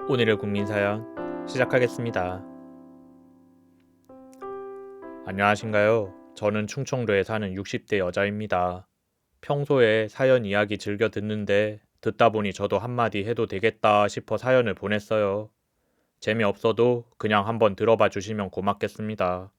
오늘의 국민사연 시작하겠습니다. 안녕하신가요? 저는 충청도에 사는 60대 여자입니다. 평소에 사연 이야기 즐겨 듣는데 듣다 보니 저도 한마디 해도 되겠다 싶어 사연을 보냈어요. 재미없어도 그냥 한번 들어봐 주시면 고맙겠습니다.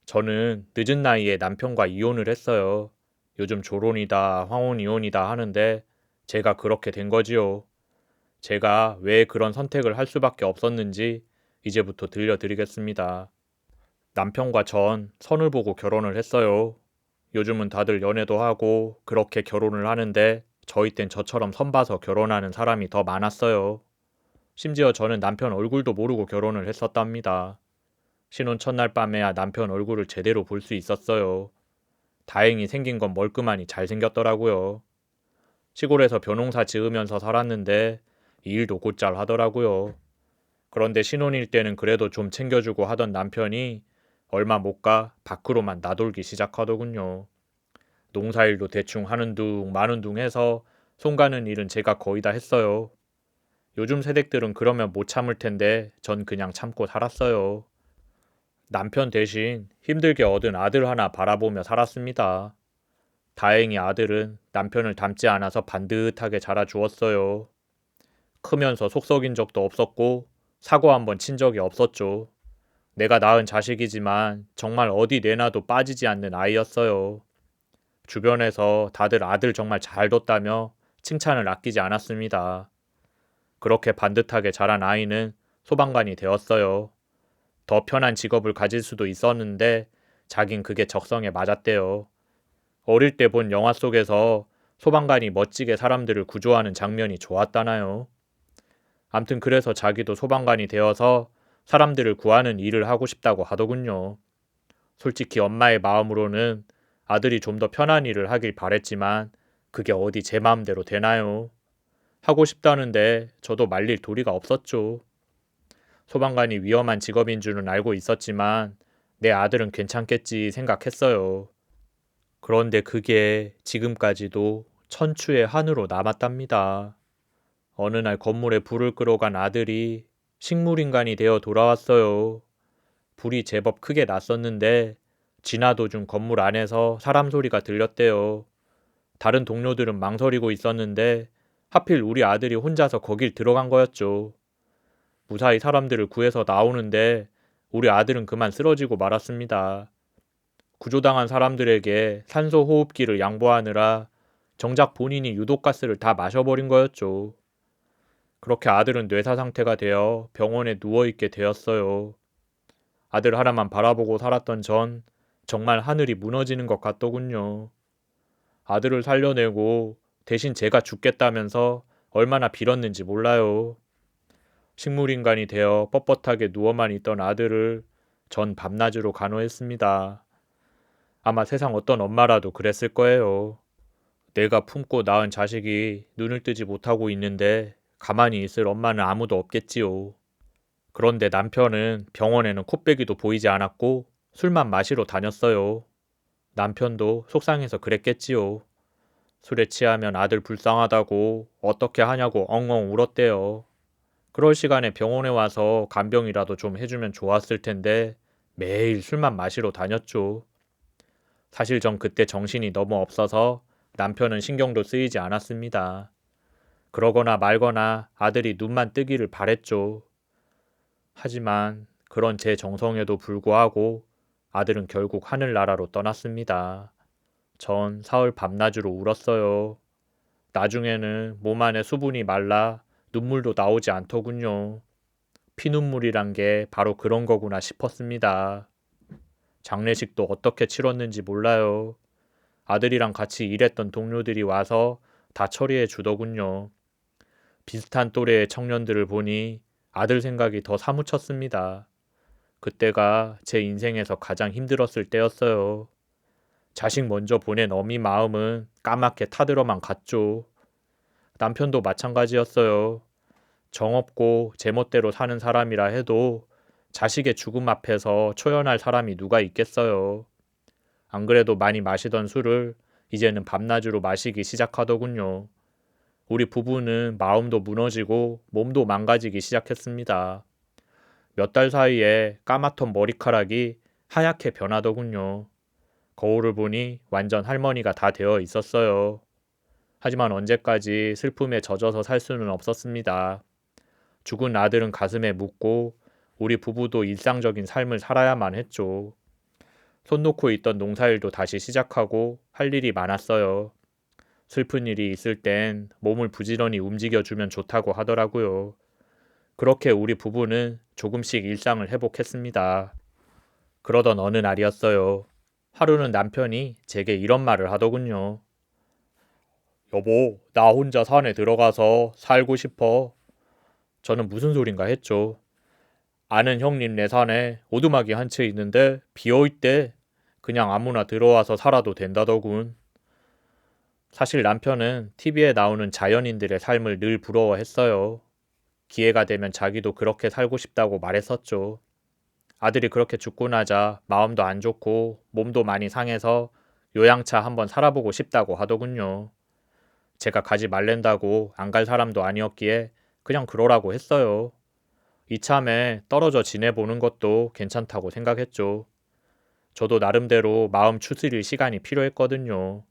저는 늦은 나이에 남편과 이혼을 했어요. 요즘 조론이다, 황혼이혼이다 하는데 제가 그렇게 된 거지요. 제가 왜 그런 선택을 할 수밖에 없었는지 이제부터 들려드리겠습니다. 남편과 전 선을 보고 결혼을 했어요. 요즘은 다들 연애도 하고 그렇게 결혼을 하는데 저희 땐 저처럼 선 봐서 결혼하는 사람이 더 많았어요. 심지어 저는 남편 얼굴도 모르고 결혼을 했었답니다. 신혼 첫날 밤에야 남편 얼굴을 제대로 볼 수 있었어요. 다행히 생긴 건 멀끔하니 잘생겼더라고요. 시골에서 벼농사 지으면서 살았는데 일도 곧잘 하더라고요. 그런데 신혼일 때는 그래도 좀 챙겨주고 하던 남편이 얼마 못 가 밖으로만 나돌기 시작하더군요. 농사일도 대충 하는 둥 마는 둥 해서 손 가는 일은 제가 거의 다 했어요. 요즘 세댁들은 그러면 못 참을 텐데 전 그냥 참고 살았어요. 남편 대신 힘들게 얻은 아들 하나 바라보며 살았습니다. 다행히 아들은 남편을 닮지 않아서 반듯하게 자라주었어요. 크면서 속 썩인 적도 없었고 사고 한번 친 적이 없었죠. 내가 낳은 자식이지만 정말 어디 내놔도 빠지지 않는 아이였어요. 주변에서 다들 아들 정말 잘 뒀다며 칭찬을 아끼지 않았습니다. 그렇게 반듯하게 자란 아이는 소방관이 되었어요. 더 편한 직업을 가질 수도 있었는데 자긴 그게 적성에 맞았대요. 어릴 때 본 영화 속에서 소방관이 멋지게 사람들을 구조하는 장면이 좋았다나요? 암튼 그래서 자기도 소방관이 되어서 사람들을 구하는 일을 하고 싶다고 하더군요. 솔직히 엄마의 마음으로는 아들이 좀 더 편한 일을 하길 바랬지만 그게 어디 제 마음대로 되나요? 하고 싶다는데 저도 말릴 도리가 없었죠. 소방관이 위험한 직업인 줄은 알고 있었지만 내 아들은 괜찮겠지 생각했어요. 그런데 그게 지금까지도 천추의 한으로 남았답니다. 어느 날 건물에 불을 끌어간 아들이 식물인간이 되어 돌아왔어요. 불이 제법 크게 났었는데 지나 도중 건물 안에서 사람 소리가 들렸대요. 다른 동료들은 망설이고 있었는데 하필 우리 아들이 혼자서 거길 들어간 거였죠. 무사히 사람들을 구해서 나오는데 우리 아들은 그만 쓰러지고 말았습니다. 구조당한 사람들에게 산소 호흡기를 양보하느라 정작 본인이 유독가스를 다 마셔버린 거였죠. 그렇게 아들은 뇌사 상태가 되어 병원에 누워있게 되었어요. 아들 하나만 바라보고 살았던 전 정말 하늘이 무너지는 것 같더군요. 아들을 살려내고 대신 제가 죽겠다면서 얼마나 빌었는지 몰라요. 식물인간이 되어 뻣뻣하게 누워만 있던 아들을 전 밤낮으로 간호했습니다. 아마 세상 어떤 엄마라도 그랬을 거예요. 내가 품고 낳은 자식이 눈을 뜨지 못하고 있는데 가만히 있을 엄마는 아무도 없겠지요. 그런데 남편은 병원에는 코빼기도 보이지 않았고 술만 마시러 다녔어요. 남편도 속상해서 그랬겠지요. 술에 취하면 아들 불쌍하다고 어떻게 하냐고 엉엉 울었대요. 그럴 시간에 병원에 와서 간병이라도 좀 해주면 좋았을 텐데 매일 술만 마시러 다녔죠. 사실 전 그때 정신이 너무 없어서 남편은 신경도 쓰이지 않았습니다. 그러거나 말거나 아들이 눈만 뜨기를 바랬죠. 하지만 그런 제 정성에도 불구하고 아들은 결국 하늘나라로 떠났습니다. 전 사흘 밤낮으로 울었어요. 나중에는 몸 안에 수분이 말라 눈물도 나오지 않더군요. 피눈물이란 게 바로 그런 거구나 싶었습니다. 장례식도 어떻게 치렀는지 몰라요. 아들이랑 같이 일했던 동료들이 와서 다 처리해 주더군요. 비슷한 또래의 청년들을 보니 아들 생각이 더 사무쳤습니다. 그때가 제 인생에서 가장 힘들었을 때였어요. 자식 먼저 보낸 어미 마음은 까맣게 타들어만 갔죠. 남편도 마찬가지였어요. 정없고 제멋대로 사는 사람이라 해도 자식의 죽음 앞에서 초연할 사람이 누가 있겠어요. 안 그래도 많이 마시던 술을 이제는 밤낮으로 마시기 시작하더군요. 우리 부부는 마음도 무너지고 몸도 망가지기 시작했습니다. 몇 달 사이에 까맣던 머리카락이 하얗게 변하더군요. 거울을 보니 완전 할머니가 다 되어 있었어요. 하지만 언제까지 슬픔에 젖어서 살 수는 없었습니다. 죽은 아들은 가슴에 묻고 우리 부부도 일상적인 삶을 살아야만 했죠. 손 놓고 있던 농사일도 다시 시작하고 할 일이 많았어요. 슬픈 일이 있을 땐 몸을 부지런히 움직여주면 좋다고 하더라고요. 그렇게 우리 부부는 조금씩 일상을 회복했습니다. 그러던 어느 날이었어요. 하루는 남편이 제게 이런 말을 하더군요. 여보, 나 혼자 산에 들어가서 살고 싶어. 저는 무슨 소린가 했죠. 아는 형님네 산에 오두막이 한 채 있는데 비어있대. 그냥 아무나 들어와서 살아도 된다더군. 사실 남편은 TV에 나오는 자연인들의 삶을 늘 부러워했어요. 기회가 되면 자기도 그렇게 살고 싶다고 말했었죠. 아들이 그렇게 죽고 나자 마음도 안 좋고 몸도 많이 상해서 요양차 한번 살아보고 싶다고 하더군요. 제가 가지 말랜다고 안 갈 사람도 아니었기에 그냥 그러라고 했어요. 이참에 떨어져 지내보는 것도 괜찮다고 생각했죠. 저도 나름대로 마음 추스릴 시간이 필요했거든요.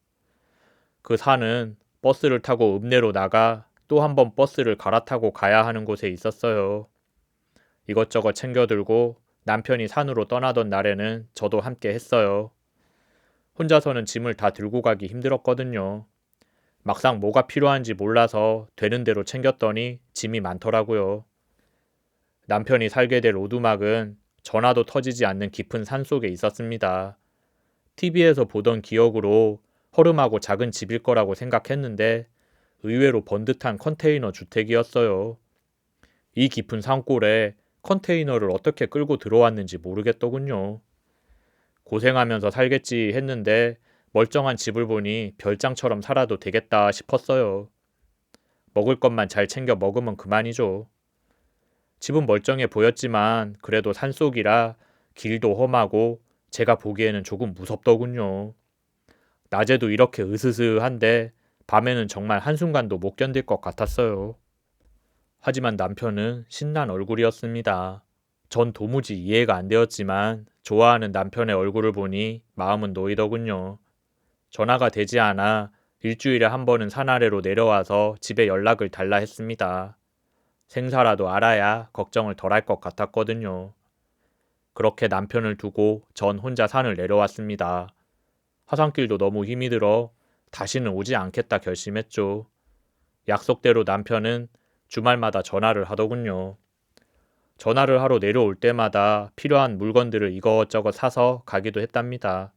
그 산은 버스를 타고 읍내로 나가 또 한 번 버스를 갈아타고 가야 하는 곳에 있었어요. 이것저것 챙겨들고 남편이 산으로 떠나던 날에는 저도 함께 했어요. 혼자서는 짐을 다 들고 가기 힘들었거든요. 막상 뭐가 필요한지 몰라서 되는 대로 챙겼더니 짐이 많더라고요. 남편이 살게 될 오두막은 전화도 터지지 않는 깊은 산 속에 있었습니다. TV에서 보던 기억으로 허름하고 작은 집일 거라고 생각했는데 의외로 번듯한 컨테이너 주택이었어요. 이 깊은 산골에 컨테이너를 어떻게 끌고 들어왔는지 모르겠더군요. 고생하면서 살겠지 했는데 멀쩡한 집을 보니 별장처럼 살아도 되겠다 싶었어요. 먹을 것만 잘 챙겨 먹으면 그만이죠. 집은 멀쩡해 보였지만 그래도 산속이라 길도 험하고 제가 보기에는 조금 무섭더군요. 낮에도 이렇게 으스스한데 밤에는 정말 한순간도 못 견딜 것 같았어요. 하지만 남편은 신난 얼굴이었습니다. 전 도무지 이해가 안 되었지만 좋아하는 남편의 얼굴을 보니 마음은 놓이더군요. 전화가 되지 않아 일주일에 한 번은 산 아래로 내려와서 집에 연락을 달라 했습니다. 생사라도 알아야 걱정을 덜 할 것 같았거든요. 그렇게 남편을 두고 전 혼자 산을 내려왔습니다. 하산길도 너무 힘이 들어 다시는 오지 않겠다 결심했죠. 약속대로 남편은 주말마다 전화를 하더군요. 전화를 하러 내려올 때마다 필요한 물건들을 이것저것 사서 가기도 했답니다.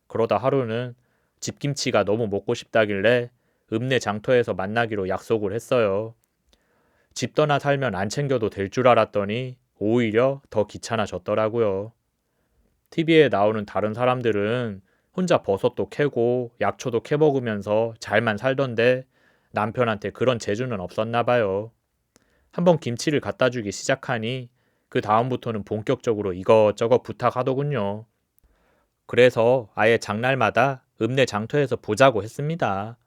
그러다 하루는 집김치가 너무 먹고 싶다길래 읍내 장터에서 만나기로 약속을 했어요. 집 떠나 살면 안 챙겨도 될 줄 알았더니 오히려 더 귀찮아졌더라고요. TV에 나오는 다른 사람들은 혼자 버섯도 캐고 약초도 캐먹으면서 잘만 살던데 남편한테 그런 재주는 없었나 봐요. 한번 김치를 갖다 주기 시작하니 그 다음부터는 본격적으로 이것저것 부탁하더군요. 그래서 아예 장날마다 읍내 장터에서 보자고 했습니다.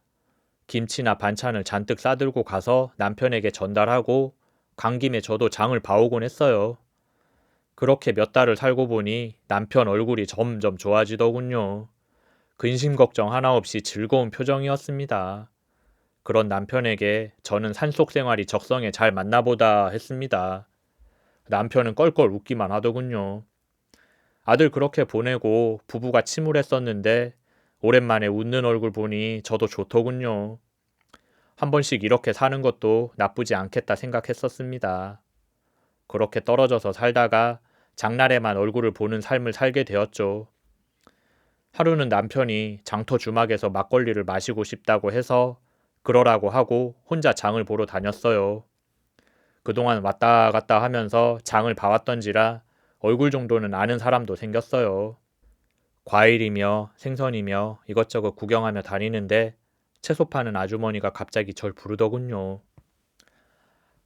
김치나 반찬을 잔뜩 싸들고 가서 남편에게 전달하고 간 김에 저도 장을 봐오곤 했어요. 그렇게 몇 달을 살고 보니 남편 얼굴이 점점 좋아지더군요. 근심 걱정 하나 없이 즐거운 표정이었습니다. 그런 남편에게 저는 산속 생활이 적성에 잘 맞나보다 했습니다. 남편은 껄껄 웃기만 하더군요. 아들 그렇게 보내고 부부가 침울했었는데 오랜만에 웃는 얼굴 보니 저도 좋더군요. 한 번씩 이렇게 사는 것도 나쁘지 않겠다 생각했었습니다. 그렇게 떨어져서 살다가 장날에만 얼굴을 보는 삶을 살게 되었죠. 하루는 남편이 장터 주막에서 막걸리를 마시고 싶다고 해서 그러라고 하고 혼자 장을 보러 다녔어요. 그동안 왔다 갔다 하면서 장을 봐왔던지라 얼굴 정도는 아는 사람도 생겼어요. 과일이며 생선이며 이것저것 구경하며 다니는데 채소 파는 아주머니가 갑자기 절 부르더군요.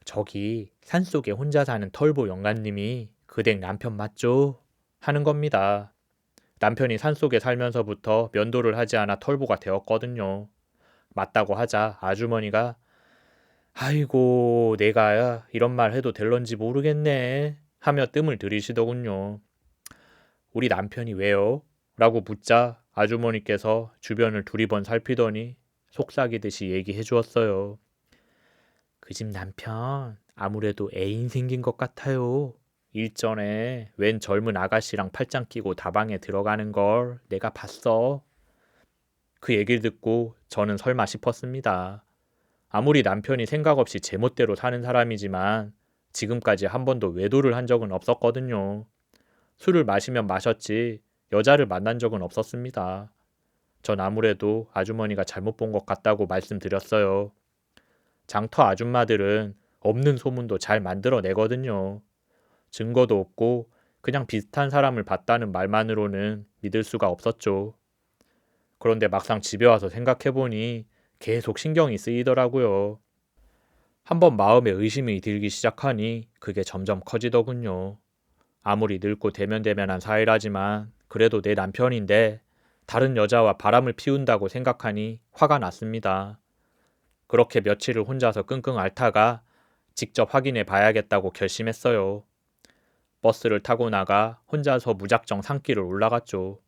저기 산속에 혼자 사는 털보 영감님이 그댁 남편 맞죠? 하는 겁니다. 남편이 산속에 살면서부터 면도를 하지 않아 털보가 되었거든요. 맞다고 하자 아주머니가 아이고, 내가 이런 말 해도 될런지 모르겠네. 하며 뜸을 들이시더군요. 우리 남편이 왜요? 라고 묻자 아주머니께서 주변을 두리번 살피더니 속삭이듯이 얘기해 주었어요. 그 집 남편 아무래도 애인 생긴 것 같아요. 일전에 웬 젊은 아가씨랑 팔짱 끼고 다방에 들어가는 걸 내가 봤어. 그 얘기를 듣고 저는 설마 싶었습니다. 아무리 남편이 생각 없이 제멋대로 사는 사람이지만 지금까지 한 번도 외도를 한 적은 없었거든요. 술을 마시면 마셨지 여자를 만난 적은 없었습니다. 전 아무래도 아주머니가 잘못 본 것 같다고 말씀드렸어요. 장터 아줌마들은 없는 소문도 잘 만들어내거든요. 증거도 없고 그냥 비슷한 사람을 봤다는 말만으로는 믿을 수가 없었죠. 그런데 막상 집에 와서 생각해보니 계속 신경이 쓰이더라고요. 한번 마음에 의심이 들기 시작하니 그게 점점 커지더군요. 아무리 늙고 대면대면한 사이라지만 그래도 내 남편인데 다른 여자와 바람을 피운다고 생각하니 화가 났습니다. 그렇게 며칠을 혼자서 끙끙 앓다가 직접 확인해 봐야겠다고 결심했어요. 버스를 타고 나가 혼자서 무작정 산길을 올라갔죠.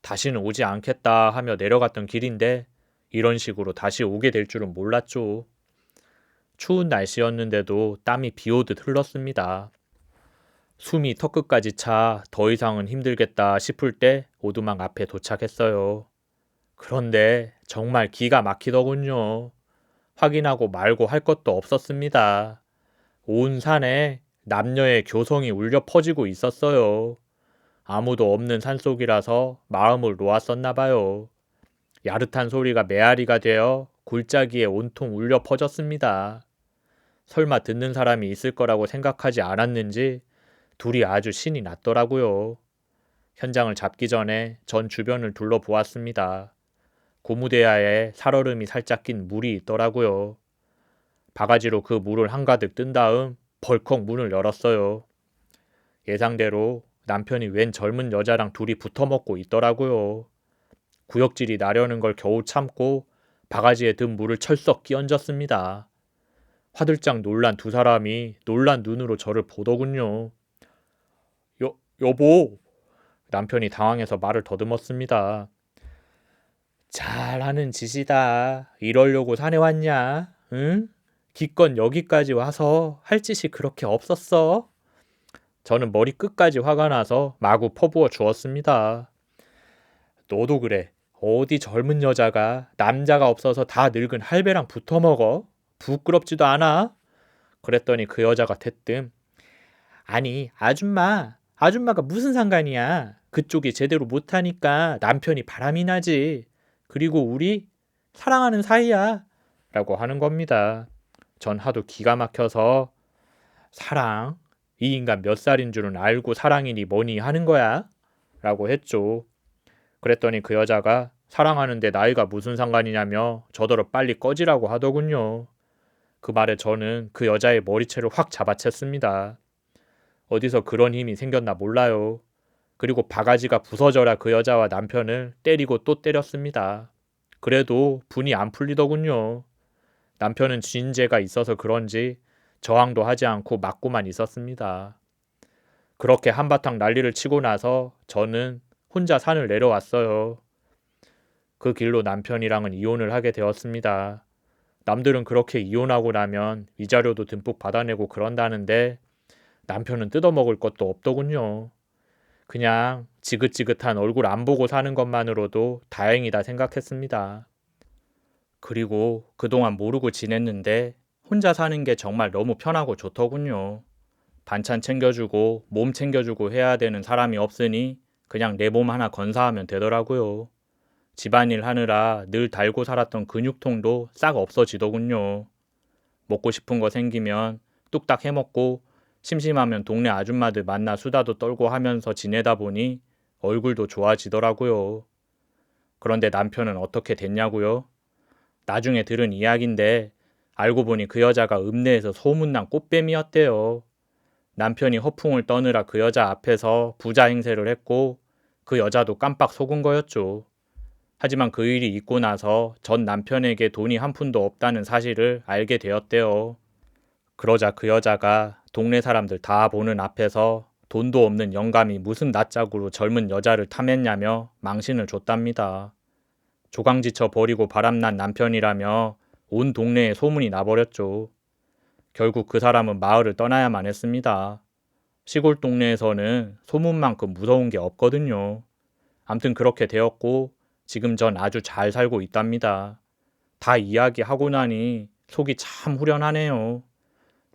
다시는 오지 않겠다 하며 내려갔던 길인데 이런 식으로 다시 오게 될 줄은 몰랐죠. 추운 날씨였는데도 땀이 비 오듯 흘렀습니다. 숨이 턱끝까지 차 더 이상은 힘들겠다 싶을 때 오두막 앞에 도착했어요. 그런데 정말 기가 막히더군요. 확인하고 말고 할 것도 없었습니다. 온 산에 남녀의 교성이 울려 퍼지고 있었어요. 아무도 없는 산속이라서 마음을 놓았었나 봐요. 야릇한 소리가 메아리가 되어 골짜기에 온통 울려 퍼졌습니다. 설마 듣는 사람이 있을 거라고 생각하지 않았는지 둘이 아주 신이 났더라고요. 현장을 잡기 전에 전 주변을 둘러보았습니다. 고무대야에 살얼음이 살짝 낀 물이 있더라고요. 바가지로 그 물을 한가득 뜬 다음 벌컥 문을 열었어요. 예상대로 남편이 웬 젊은 여자랑 둘이 붙어먹고 있더라고요. 구역질이 나려는 걸 겨우 참고 바가지에 든 물을 철썩 끼얹었습니다. 화들짝 놀란 두 사람이 놀란 눈으로 저를 보더군요. 여보! 남편이 당황해서 말을 더듬었습니다. 잘하는 짓이다. 이러려고 산에 왔냐? 응? 기껏 여기까지 와서 할 짓이 그렇게 없었어? 저는 머리 끝까지 화가 나서 마구 퍼부어 주었습니다. 너도 그래. 어디 젊은 여자가 남자가 없어서 다 늙은 할배랑 붙어먹어? 부끄럽지도 않아? 그랬더니 그 여자가 대뜸 아니 아줌마가 무슨 상관이야. 그쪽이 제대로 못하니까 남편이 바람이 나지. 그리고 우리 사랑하는 사이야. 라고 하는 겁니다. 전 하도 기가 막혀서 사랑? 이 인간 몇 살인 줄은 알고 사랑이니 뭐니 하는 거야? 라고 했죠. 그랬더니 그 여자가 사랑하는데 나이가 무슨 상관이냐며 저더러 빨리 꺼지라고 하더군요. 그 말에 저는 그 여자의 머리채를 확 잡아챘습니다. 어디서 그런 힘이 생겼나 몰라요. 그리고 바가지가 부서져라 그 여자와 남편을 때리고 또 때렸습니다. 그래도 분이 안 풀리더군요. 남편은 진죄가 있어서 그런지 저항도 하지 않고 맞고만 있었습니다. 그렇게 한바탕 난리를 치고 나서 저는 혼자 산을 내려왔어요. 그 길로 남편이랑은 이혼을 하게 되었습니다. 남들은 그렇게 이혼하고 나면 위자료도 듬뿍 받아내고 그런다는데 남편은 뜯어먹을 것도 없더군요. 그냥 지긋지긋한 얼굴 안 보고 사는 것만으로도 다행이다 생각했습니다. 그리고 그동안 모르고 지냈는데 혼자 사는 게 정말 너무 편하고 좋더군요. 반찬 챙겨주고 몸 챙겨주고 해야 되는 사람이 없으니 그냥 내 몸 하나 건사하면 되더라고요. 집안일 하느라 늘 달고 살았던 근육통도 싹 없어지더군요. 먹고 싶은 거 생기면 뚝딱 해먹고 심심하면 동네 아줌마들 만나 수다도 떨고 하면서 지내다 보니 얼굴도 좋아지더라고요. 그런데 남편은 어떻게 됐냐고요? 나중에 들은 이야기인데 알고 보니 그 여자가 읍내에서 소문난 꽃뱀이었대요. 남편이 허풍을 떠느라 그 여자 앞에서 부자 행세를 했고 그 여자도 깜빡 속은 거였죠. 하지만 그 일이 있고 나서 전 남편에게 돈이 한 푼도 없다는 사실을 알게 되었대요. 그러자 그 여자가 동네 사람들 다 보는 앞에서 돈도 없는 영감이 무슨 낯짝으로 젊은 여자를 탐했냐며 망신을 줬답니다. 조강지쳐 버리고 바람난 남편이라며 온 동네에 소문이 나버렸죠. 결국 그 사람은 마을을 떠나야만 했습니다. 시골 동네에서는 소문만큼 무서운 게 없거든요. 암튼 그렇게 되었고 지금 전 아주 잘 살고 있답니다. 다 이야기하고 나니 속이 참 후련하네요.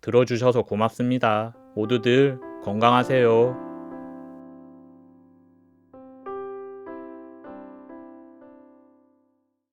들어주셔서 고맙습니다. 모두들 건강하세요.